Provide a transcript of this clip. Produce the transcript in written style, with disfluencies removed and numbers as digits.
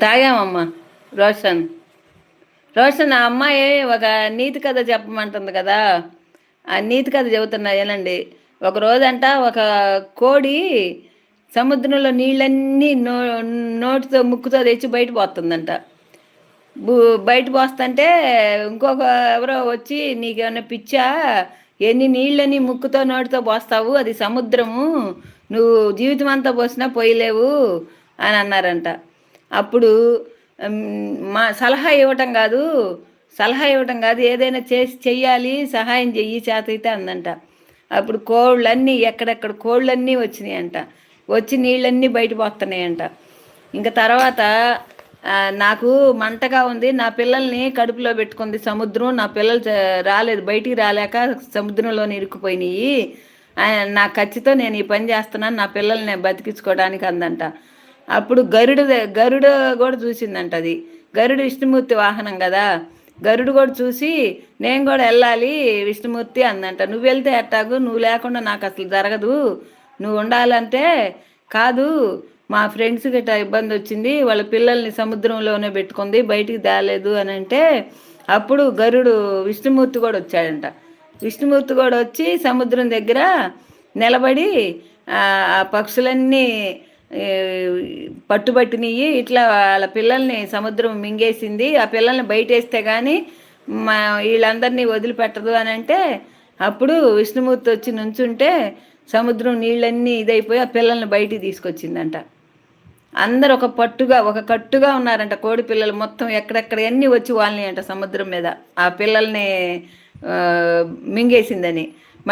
తాగామమ్మా. రోషన్ రోషన్ ఆ అమ్మాయి ఒక నీతి కథ చెప్పమంటుంది కదా. ఆ నీతి కథ చెబుతున్నా ఏనండి. ఒక రోజంట ఒక కోడి సముద్రంలో నీళ్ళన్నీ నోటితో ముక్కుతో తెచ్చి బయట పోతుందంట. బు బయట పోస్తుంటే ఇంకొక ఎవరో వచ్చి నీకేమన్నా పిచ్చా, ఎన్ని నీళ్ళని ముక్కుతో నోటితో పోస్తావు, అది సముద్రము, నువ్వు జీవితం అంతా పోసినా పోయలేవు అని అన్నారంట. అప్పుడు మా సలహా ఇవ్వటం కాదు, ఏదైనా చేసి చెయ్యాలి, సహాయం చెయ్యి చేతైతే అందంట. అప్పుడు కోళ్ళన్నీ ఎక్కడెక్కడ కోళ్ళన్నీ వచ్చినాయంట. వచ్చి నీళ్ళన్నీ బయట పోతున్నాయంట. ఇంకా తర్వాత నాకు మంటగా ఉంది, నా పిల్లల్ని కడుపులో పెట్టుకుంది సముద్రం, నా పిల్లలు రాలేదు, బయటికి రాలేక సముద్రంలోనే ఇరుక్కుపోయినాయి, నా ఖచ్చితో నేను ఈ పని చేస్తున్నాను, నా పిల్లల్ని నేను బతికించుకోవడానికి అందంట. అప్పుడు గరుడు కూడా చూసిందంట. అది గరుడు విష్ణుమూర్తి వాహనం కదా. గరుడు కూడా చూసి నేను కూడా వెళ్ళాలి విష్ణుమూర్తి అందంట. నువ్వు వెళ్తే ఎట్టాగు, నువ్వు లేకుండా నాకు అసలు జరగదు, నువ్వు ఉండాలంటే కాదు, మా ఫ్రెండ్స్ గట్ట ఇబ్బంది వచ్చింది, వాళ్ళ పిల్లల్ని సముద్రంలోనే పెట్టుకుంది, బయటికి తేలేదు అని అంటే అప్పుడు గరుడు విష్ణుమూర్తి కూడా వచ్చాడంట. విష్ణుమూర్తి కూడా వచ్చి సముద్రం దగ్గర నిలబడి ఆ పక్షులన్నీ పట్టుబట్టినవి, ఇట్లా వాళ్ళ పిల్లల్ని సముద్రం మింగేసింది, ఆ పిల్లల్ని బయటేస్తే కానీ మా వీళ్ళందరినీ వదిలిపెట్టదు అని అంటే అప్పుడు విష్ణుమూర్తి వచ్చి నుంచుంటే సముద్రం నీళ్ళన్నీ ఇదైపోయి ఆ పిల్లల్ని బయటికి తీసుకొచ్చిందంట. అందరు ఒక కట్టుగా ఉన్నారంట. కోడి పిల్లలు మొత్తం ఎక్కడెక్కడ అన్నీ వచ్చి వాళ్ళని అంట సముద్రం మీద ఆ పిల్లల్ని మింగేసిందని.